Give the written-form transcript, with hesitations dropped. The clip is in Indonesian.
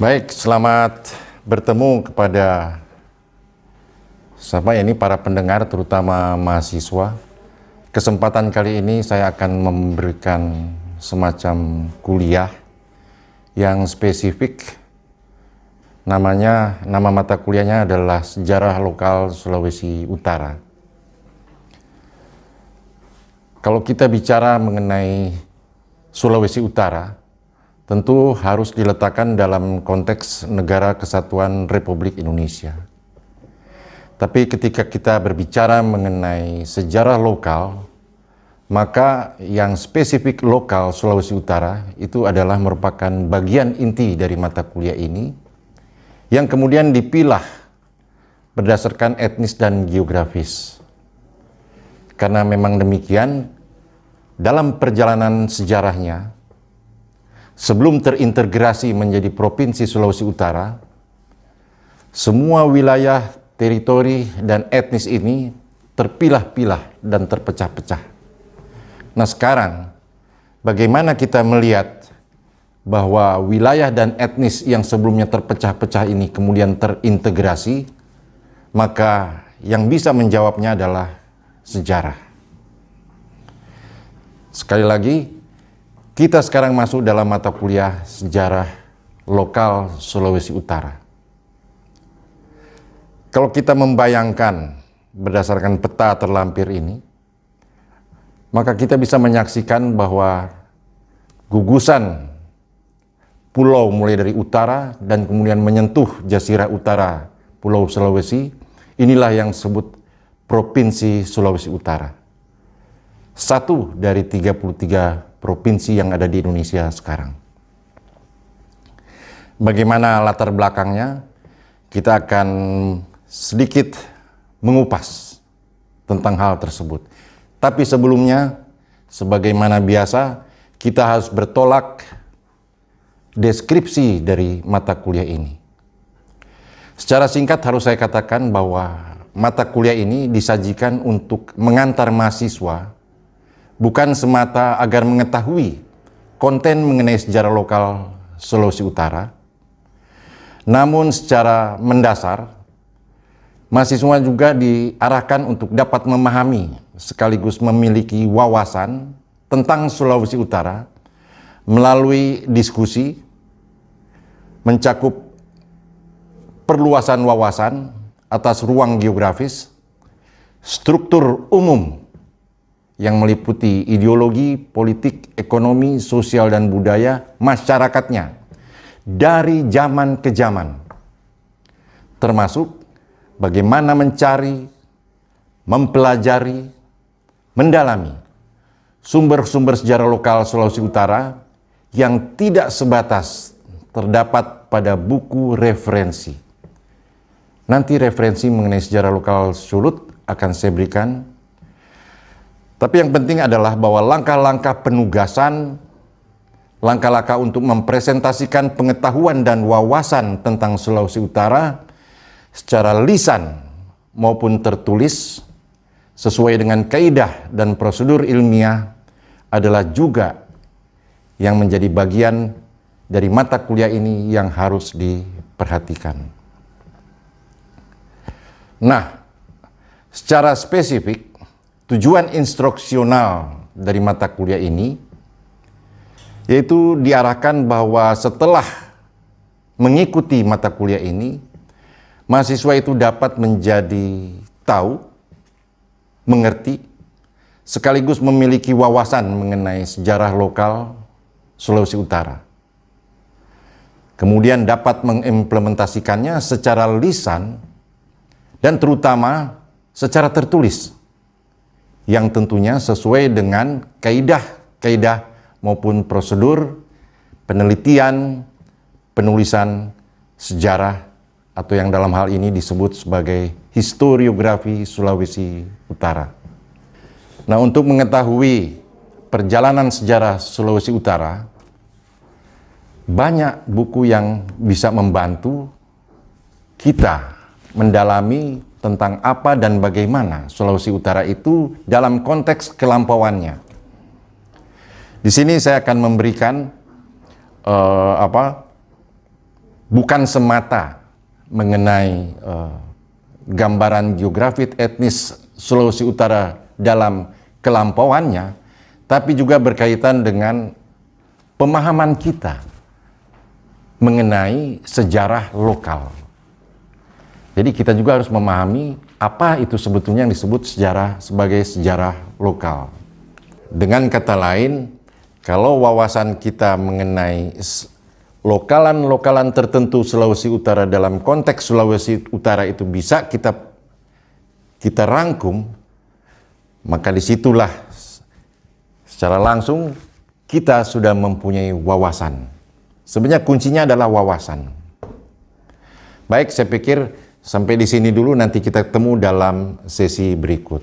Baik, selamat bertemu kepada para pendengar, terutama mahasiswa. Kesempatan kali ini saya akan memberikan semacam kuliah yang spesifik. Nama mata kuliahnya adalah Sejarah Lokal Sulawesi Utara. Kalau kita bicara mengenai Sulawesi Utara, tentu harus diletakkan dalam konteks Negara Kesatuan Republik Indonesia. Tapi ketika kita berbicara mengenai sejarah lokal, maka yang spesifik lokal Sulawesi Utara itu adalah merupakan bagian inti dari mata kuliah ini, yang kemudian dipilah berdasarkan etnis dan geografis. Karena memang demikian, dalam perjalanan sejarahnya, sebelum terintegrasi menjadi Provinsi Sulawesi Utara, semua wilayah, teritori, dan etnis ini terpilah-pilah dan terpecah-pecah. Nah sekarang, bagaimana kita melihat bahwa wilayah dan etnis yang sebelumnya terpecah-pecah ini kemudian terintegrasi? Maka yang bisa menjawabnya adalah sejarah. Sekali lagi, kita sekarang masuk dalam mata kuliah Sejarah Lokal Sulawesi Utara. Kalau kita membayangkan berdasarkan peta terlampir ini, maka kita bisa menyaksikan bahwa gugusan pulau mulai dari utara dan kemudian menyentuh Jazirah Utara Pulau Sulawesi, inilah yang disebut Provinsi Sulawesi Utara. Satu dari 33 provinsi yang ada di Indonesia sekarang. Bagaimana latar belakangnya? Kita akan sedikit mengupas tentang hal tersebut. Tapi sebelumnya, sebagaimana biasa, kita harus bertolak deskripsi dari mata kuliah ini. Secara singkat harus saya katakan bahwa mata kuliah ini disajikan untuk mengantar mahasiswa bukan semata agar mengetahui konten mengenai sejarah lokal Sulawesi Utara, namun secara mendasar mahasiswa juga diarahkan untuk dapat memahami sekaligus memiliki wawasan tentang Sulawesi Utara melalui diskusi, mencakup perluasan wawasan atas ruang geografis, struktur umum yang meliputi ideologi, politik, ekonomi, sosial, dan budaya masyarakatnya dari zaman ke zaman, termasuk bagaimana mencari, mempelajari, mendalami sumber-sumber sejarah lokal Sulawesi Utara yang tidak sebatas terdapat pada buku referensi. Nanti referensi mengenai sejarah lokal Sulut akan saya berikan. Tapi yang penting adalah bahwa langkah-langkah penugasan, langkah-langkah untuk mempresentasikan pengetahuan dan wawasan tentang Sulawesi Utara secara lisan maupun tertulis sesuai dengan kaidah dan prosedur ilmiah adalah juga yang menjadi bagian dari mata kuliah ini yang harus diperhatikan. Nah, secara spesifik, tujuan instruksional dari mata kuliah ini yaitu diarahkan bahwa setelah mengikuti mata kuliah ini, mahasiswa itu dapat menjadi tahu, mengerti, sekaligus memiliki wawasan mengenai sejarah lokal Sulawesi Utara. Kemudian dapat mengimplementasikannya secara lisan dan terutama secara tertulis, yang tentunya sesuai dengan kaidah maupun prosedur penelitian, penulisan sejarah, atau yang dalam hal ini disebut sebagai historiografi Sulawesi Utara. Nah, untuk mengetahui perjalanan sejarah Sulawesi Utara, banyak buku yang bisa membantu kita mendalami tentang apa dan bagaimana Sulawesi Utara itu dalam konteks kelampauannya. Di sini saya akan memberikan bukan semata mengenai gambaran geografi etnis Sulawesi Utara dalam kelampauannya, tapi juga berkaitan dengan pemahaman kita mengenai sejarah lokal. Jadi kita juga harus memahami apa itu sebetulnya yang disebut sejarah sebagai sejarah lokal. Dengan kata lain, kalau wawasan kita mengenai lokalan-lokalan tertentu Sulawesi Utara dalam konteks Sulawesi Utara itu bisa kita rangkum, maka disitulah secara langsung kita sudah mempunyai wawasan. Sebenarnya kuncinya adalah wawasan. Baik, saya pikir sampai di sini dulu, nanti kita ketemu dalam sesi berikut.